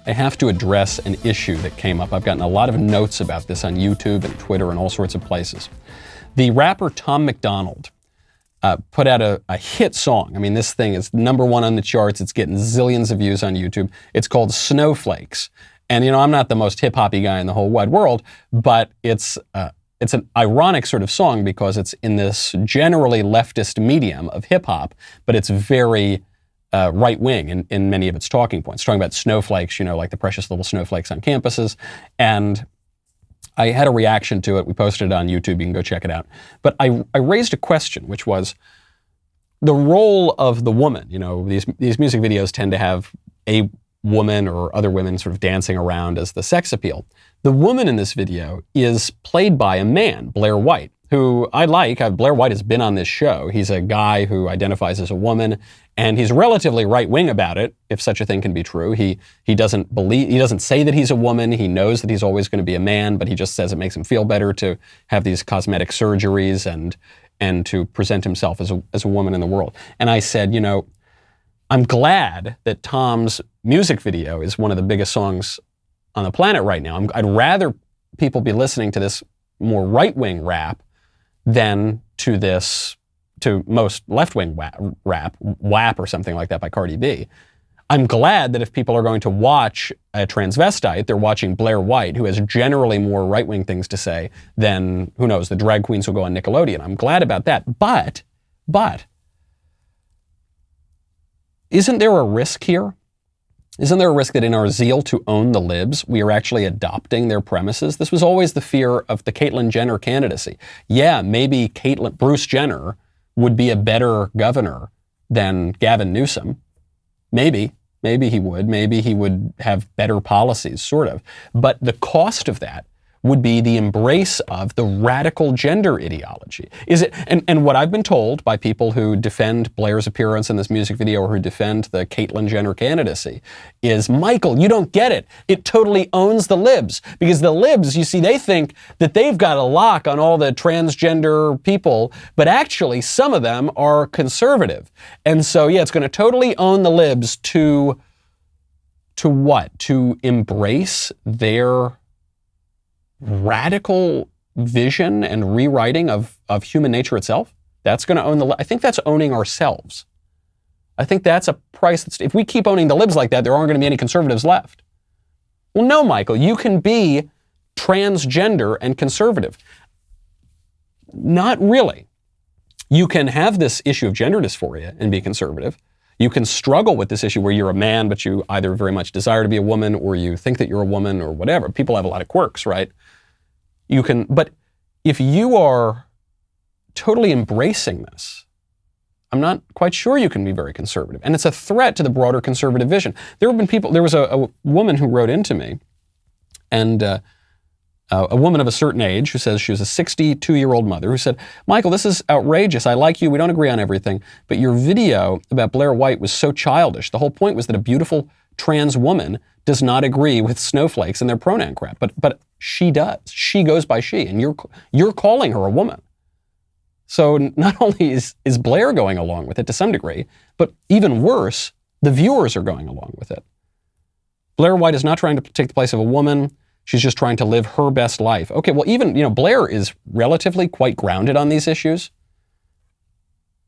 I have to address an issue that came up. I've gotten a lot of notes about this on YouTube and Twitter and all sorts of places. The rapper Tom MacDonald put out a hit song. I mean, this thing is #1 on the charts. It's getting zillions of views on YouTube. It's called Snowflakes. And, I'm not the most hip-hoppy guy in the whole wide world, but it's an ironic sort of song because it's in this generally leftist medium of hip-hop, but it's very right-wing in many of its talking points. It's talking about snowflakes, like the precious little snowflakes on campuses. And I had a reaction to it. We posted it on YouTube. You can go check it out. But I raised a question, which was the role of the woman. These music videos tend to have a woman or other women sort of dancing around as the sex appeal. The woman in this video is played by a man, Blair White, who I like. Blair White has been on this show. He's a guy who identifies as a woman, and he's relatively right-wing about it, if such a thing can be true. He doesn't say that he's a woman. He knows that he's always going to be a man, but he just says it makes him feel better to have these cosmetic surgeries and to present himself as a woman in the world. And I said, I'm glad that Tom's music video is one of the biggest songs on the planet right now. I'd rather people be listening to this more right-wing rap than to most left-wing rap, WAP or something like that by Cardi B. I'm glad that if people are going to watch a transvestite, they're watching Blair White, who has generally more right-wing things to say than, who knows, the drag queens who go on Nickelodeon. I'm glad about that. But, isn't there a risk here? Isn't there a risk that in our zeal to own the libs, we are actually adopting their premises? This was always the fear of the Caitlyn Jenner candidacy. Yeah, maybe Bruce Jenner would be a better governor than Gavin Newsom. Maybe he would. Maybe he would have better policies, sort of. But the cost of that would be the embrace of the radical gender ideology. And what I've been told by people who defend Blair's appearance in this music video or who defend the Caitlyn Jenner candidacy is, Michael, you don't get it. It totally owns the libs. Because the libs, you see, they think that they've got a lock on all the transgender people, but actually some of them are conservative. And so, yeah, it's going to totally own the libs to what? To embrace their radical vision and rewriting of human nature itself. That's going to own I think that's owning ourselves. I think that's a price if we keep owning the libs like that, there aren't going to be any conservatives left. Well, no, Michael, you can be transgender and conservative. Not really. You can have this issue of gender dysphoria and be conservative. You can struggle with this issue where you're a man, but you either very much desire to be a woman or you think that you're a woman or whatever. People have a lot of quirks, right? But if you are totally embracing this, I'm not quite sure you can be very conservative. And it's a threat to the broader conservative vision. There was a woman who wrote into me, and a woman of a certain age who says she was a 62-year-old mother who said, Michael, this is outrageous. I like you. We don't agree on everything. But your video about Blair White was so childish. The whole point was that a beautiful trans woman does not agree with snowflakes and their pronoun crap. But she does. She goes by she. And you're calling her a woman. So not only is Blair going along with it to some degree, but even worse, the viewers are going along with it. Blair White is not trying to take the place of a woman. She's just trying to live her best life. Okay, well, even, Blair is relatively quite grounded on these issues.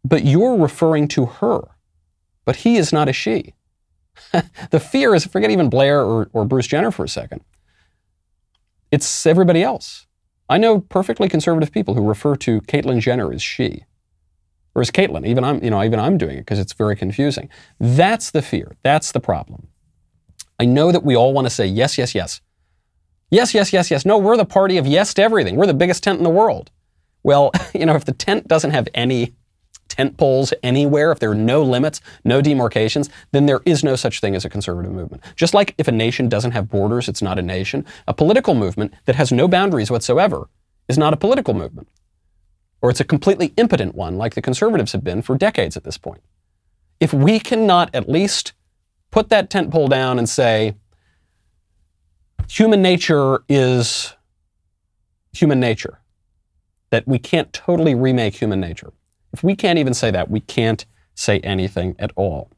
But you're referring to her. But he is not a she. The fear is, forget even Blair or Bruce Jenner for a second. It's everybody else. I know perfectly conservative people who refer to Caitlyn Jenner as she. Or as Caitlyn. Even I'm doing it because it's very confusing. That's the fear. That's the problem. I know that we all want to say yes, yes, yes. Yes, yes, yes, yes. No, we're the party of yes to everything. We're the biggest tent in the world. Well, if the tent doesn't have any tent poles anywhere, if there are no limits, no demarcations, then there is no such thing as a conservative movement. Just like if a nation doesn't have borders, it's not a nation. A political movement that has no boundaries whatsoever is not a political movement. Or it's a completely impotent one, like the conservatives have been for decades at this point. If we cannot at least put that tent pole down and say, human nature is human nature, that we can't totally remake human nature. If we can't even say that, we can't say anything at all.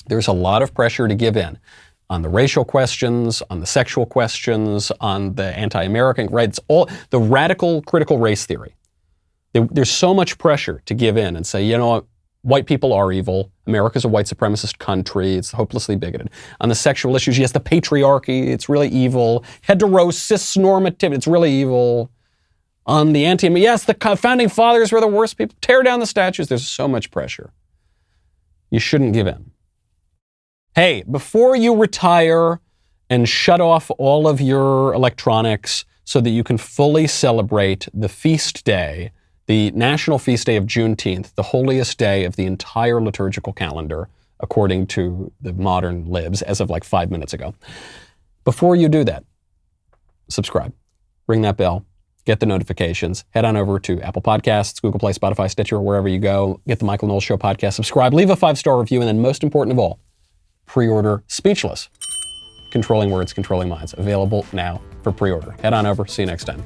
There's a lot of pressure to give in. on the racial questions, on the sexual questions, on the anti-American, right? It's all the radical critical race theory. There's so much pressure to give in and say, you know what, white people are evil. America's a white supremacist country. It's hopelessly bigoted. On the sexual issues, yes, the patriarchy, it's really evil. Cis normative, it's really evil. On the yes, the founding fathers were the worst people. Tear down the statues. There's so much pressure. You shouldn't give in. Hey, before you retire and shut off all of your electronics so that you can fully celebrate the feast day, the national feast day of Juneteenth, the holiest day of the entire liturgical calendar, according to the modern libs, as of like 5 minutes ago. Before you do that, subscribe, ring that bell, get the notifications, head on over to Apple Podcasts, Google Play, Spotify, Stitcher, wherever you go, get the Michael Knowles Show podcast, subscribe, leave a 5-star review, and then most important of all, pre-order Speechless. Controlling Words, Controlling Minds. Available now for pre-order. Head on over. See you next time.